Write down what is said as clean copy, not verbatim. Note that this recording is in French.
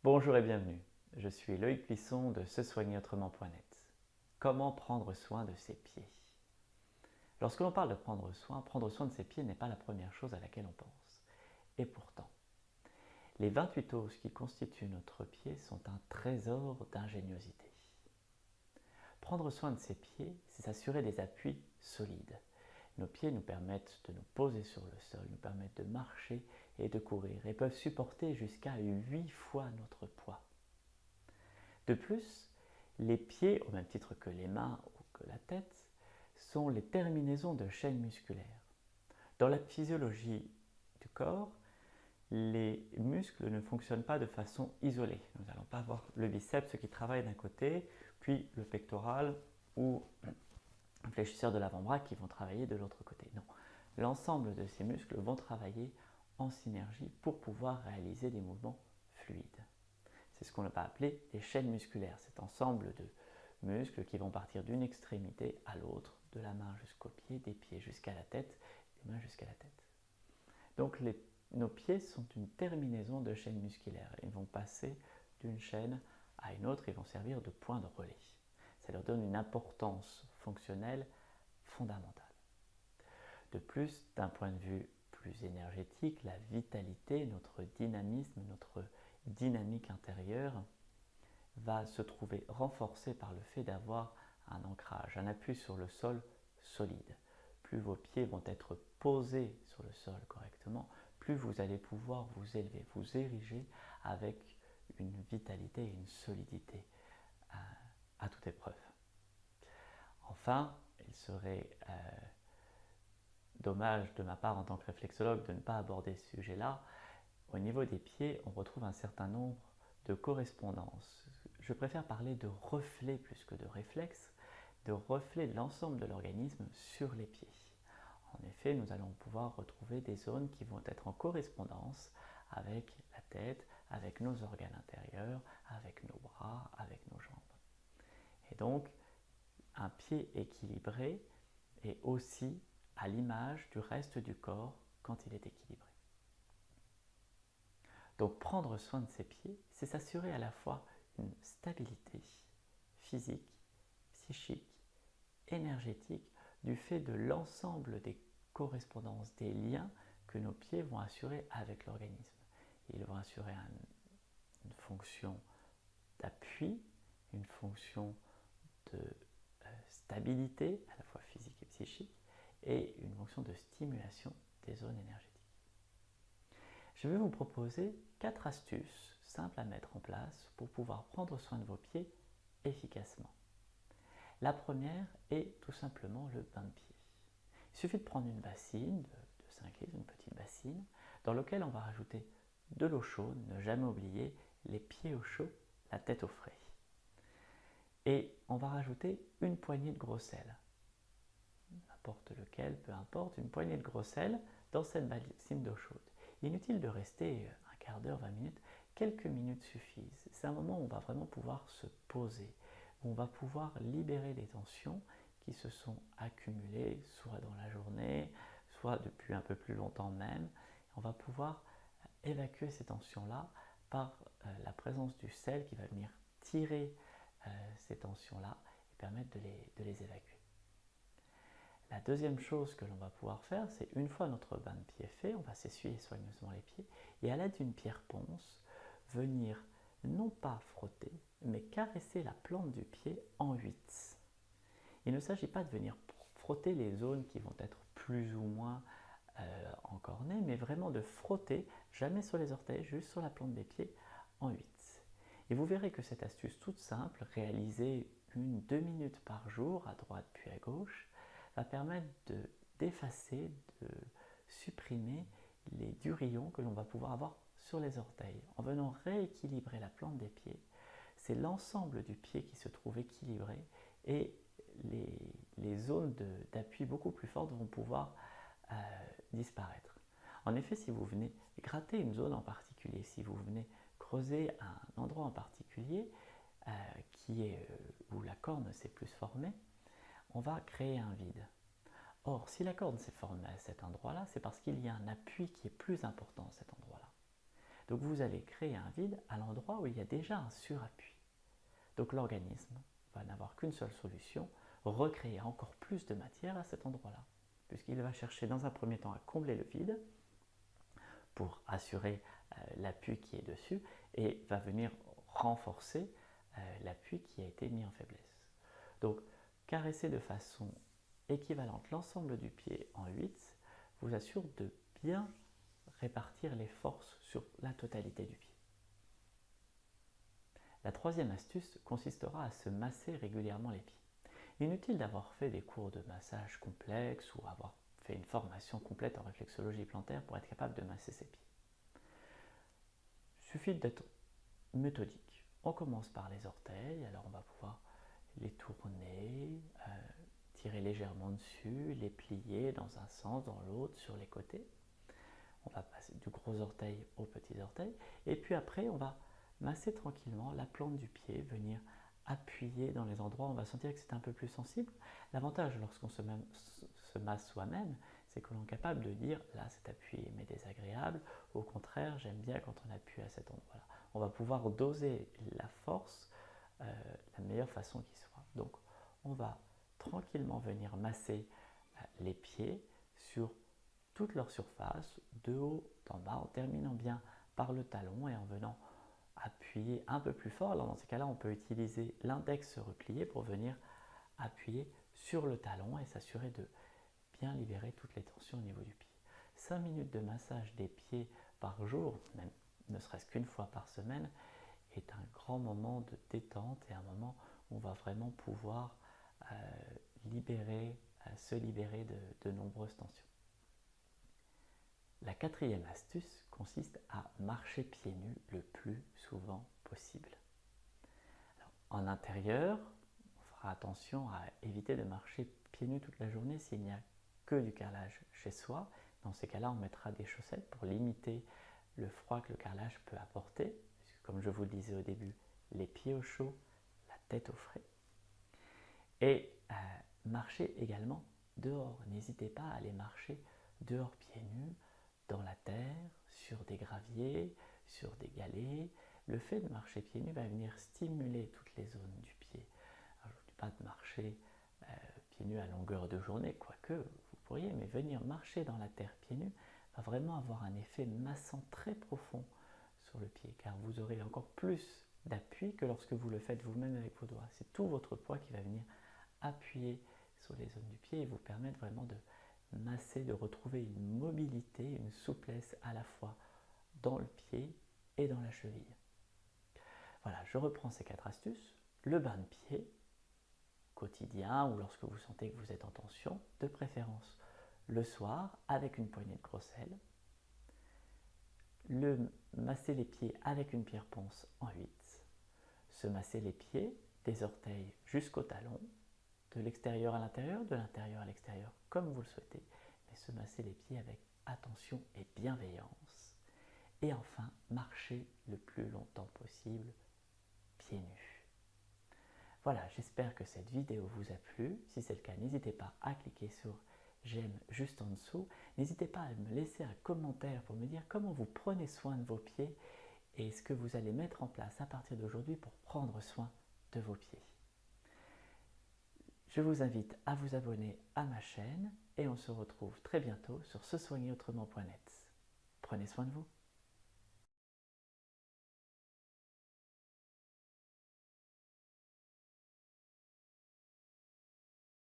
Bonjour et bienvenue, je suis Loïc Plisson de sesoignerautrement.net. Comment prendre soin de ses pieds? Lorsque l'on parle de prendre soin de ses pieds n'est pas la première chose à laquelle on pense. Et pourtant, les 28 os qui constituent notre pied sont un trésor d'ingéniosité. Prendre soin de ses pieds, c'est s'assurer des appuis solides. Nos pieds nous permettent de nous poser sur le sol, nous permettent de marcher et de courir et peuvent supporter jusqu'à 8 fois notre poids. De plus, les pieds, au même titre que les mains ou que la tête, sont les terminaisons de chaînes musculaires. Dans la physiologie du corps, les muscles ne fonctionnent pas de façon isolée. Nous n'allons pas avoir le biceps qui travaille d'un côté, puis le pectoral ou le fléchisseur de l'avant-bras qui vont travailler de l'autre côté. Non, l'ensemble de ces muscles vont travailler en synergie pour pouvoir réaliser des mouvements fluides. C'est ce qu'on va appeler les chaînes musculaires, cet ensemble de muscles qui vont partir d'une extrémité à l'autre, de la main jusqu'aux pieds, des pieds jusqu'à la tête, des mains jusqu'à la tête. Donc nos pieds sont une terminaison de chaînes musculaires. Ils vont passer d'une chaîne à une autre, ils vont servir de point de relais. Ça leur donne une importance fonctionnelle fondamentale. De plus, d'un point de vue plus énergétique, la vitalité, notre dynamisme, notre dynamique intérieure va se trouver renforcée par le fait d'avoir un ancrage, un appui sur le sol solide. Plus vos pieds vont être posés sur le sol correctement, plus vous allez pouvoir vous élever, vous ériger avec une vitalité et une solidité à toute épreuve. Enfin, il serait dommage de ma part en tant que réflexologue de ne pas aborder ce sujet-là. Au niveau des pieds, on retrouve un certain nombre de correspondances. Je préfère parler de reflets plus que de réflexes, de reflets de l'ensemble de l'organisme sur les pieds. En effet, nous allons pouvoir retrouver des zones qui vont être en correspondance avec la tête, avec nos organes intérieurs, avec nos bras, avec nos jambes. Et donc, un pied équilibré est aussi à l'image du reste du corps quand il est équilibré. Donc prendre soin de ses pieds, c'est s'assurer à la fois une stabilité physique, psychique, énergétique du fait de l'ensemble des correspondances, des liens que nos pieds vont assurer avec l'organisme. Ils vont assurer une fonction d'appui, une fonction de stabilité, à la fois physique et psychique, et une fonction de stimulation des zones énergétiques. Je vais vous proposer 4 astuces simples à mettre en place pour pouvoir prendre soin de vos pieds efficacement. La première est tout simplement le bain de pied. Il suffit de prendre une bassine de 5 litres, une petite bassine, dans laquelle on va rajouter de l'eau chaude, ne jamais oublier les pieds au chaud, la tête au frais. Et on va rajouter une poignée de gros sel. N'importe lequel, peu importe, une poignée de gros sel dans cette bassine d'eau chaude. Inutile de rester un quart d'heure, 20 minutes, quelques minutes suffisent. C'est un moment où on va vraiment pouvoir se poser, où on va pouvoir libérer les tensions qui se sont accumulées, soit dans la journée, soit depuis un peu plus longtemps même. On va pouvoir évacuer ces tensions-là par la présence du sel qui va venir tirer ces tensions-là et permettre de les évacuer. La deuxième chose que l'on va pouvoir faire, c'est une fois notre bain de pied fait, on va s'essuyer soigneusement les pieds et à l'aide d'une pierre ponce, venir non pas frotter, mais caresser la plante du pied en 8. Il ne s'agit pas de venir frotter les zones qui vont être plus ou moins encornées, mais vraiment de frotter, jamais sur les orteils, juste sur la plante des pieds en 8. Et vous verrez que cette astuce toute simple, réalisée 1-2 minutes par jour, à droite puis à gauche, va permettre d'effacer, de supprimer les durillons que l'on va pouvoir avoir sur les orteils. En venant rééquilibrer la plante des pieds, c'est l'ensemble du pied qui se trouve équilibré et les zones d'appui beaucoup plus fortes vont pouvoir disparaître. En effet, si vous venez gratter une zone en particulier, si vous venez creuser un endroit en particulier où la corne s'est plus formée, on va créer un vide. Or, si la corne s'est formée à cet endroit-là, c'est parce qu'il y a un appui qui est plus important à cet endroit-là. Donc vous allez créer un vide à l'endroit où il y a déjà un surappui. Donc l'organisme va n'avoir qu'une seule solution, recréer encore plus de matière à cet endroit-là, puisqu'il va chercher dans un premier temps à combler le vide pour assurer l'appui qui est dessus et va venir renforcer l'appui qui a été mis en faiblesse. Donc caresser de façon équivalente l'ensemble du pied en 8 vous assure de bien répartir les forces sur la totalité du pied. La troisième astuce consistera à se masser régulièrement les pieds. Inutile d'avoir fait des cours de massage complexes ou avoir fait une formation complète en réflexologie plantaire pour être capable de masser ses pieds. Il suffit d'être méthodique. On commence par les orteils, alors on va pouvoir les tourner, tirer légèrement dessus, les plier dans un sens, dans l'autre, sur les côtés. On va passer du gros orteil au petit orteil, et puis après on va masser tranquillement la plante du pied, venir appuyer dans les endroits où on va sentir que c'est un peu plus sensible. L'avantage lorsqu'on se masse soi-même, c'est que l'on est capable de dire là cet appui m'est désagréable, au contraire j'aime bien quand on appuie à cet endroit-là. On va pouvoir doser la force la meilleure façon qui soit. Donc on va tranquillement venir masser les pieds sur toute leur surface, de haut en bas, en terminant bien par le talon et en venant appuyer un peu plus fort. Alors dans ces cas-là, on peut utiliser l'index replié pour venir appuyer sur le talon et s'assurer de bien libérer toutes les tensions au niveau du pied. 5 minutes de massage des pieds par jour, même ne serait-ce qu'une fois par semaine, est un grand moment de détente et un moment où on va vraiment pouvoir se libérer de nombreuses tensions. La quatrième astuce consiste à marcher pieds nus le plus souvent possible. Alors, en intérieur, on fera attention à éviter de marcher pieds nus toute la journée s'il n'y a que du carrelage chez soi. Dans ces cas-là, on mettra des chaussettes pour limiter le froid que le carrelage peut apporter, puisque comme je vous le disais au début, les pieds au chaud, la tête au frais. Et marcher également dehors. N'hésitez pas à aller marcher dehors pieds nus, dans la terre, sur des graviers, sur des galets. Le fait de marcher pieds nus va venir stimuler toutes les zones du pied. Alors, je ne vous dis pas de marcher pieds nus à longueur de journée, quoique vous pourriez, mais venir marcher dans la terre pieds nus va vraiment avoir un effet massant très profond sur le pied, car vous aurez encore plus d'appui que lorsque vous le faites vous-même avec vos doigts. C'est tout votre poids qui va venir appuyer sur les zones du pied et vous permettre vraiment de masser, de retrouver une mobilité, une souplesse à la fois dans le pied et dans la cheville. Voilà, je reprends ces 4 astuces. Le bain de pied, quotidien ou lorsque vous sentez que vous êtes en tension, de préférence le soir avec une poignée de gros sel. Masser les pieds avec une pierre ponce en 8. Se masser les pieds des orteils jusqu'au talon, de l'extérieur à l'intérieur, de l'intérieur à l'extérieur, comme vous le souhaitez, mais se masser les pieds avec attention et bienveillance. Et enfin, marcher le plus longtemps possible, pieds nus. Voilà, j'espère que cette vidéo vous a plu. Si c'est le cas, n'hésitez pas à cliquer sur j'aime juste en dessous. N'hésitez pas à me laisser un commentaire pour me dire comment vous prenez soin de vos pieds et ce que vous allez mettre en place à partir d'aujourd'hui pour prendre soin de vos pieds. Je vous invite à vous abonner à ma chaîne et on se retrouve très bientôt sur sesoignerautrement.net. Prenez soin de vous.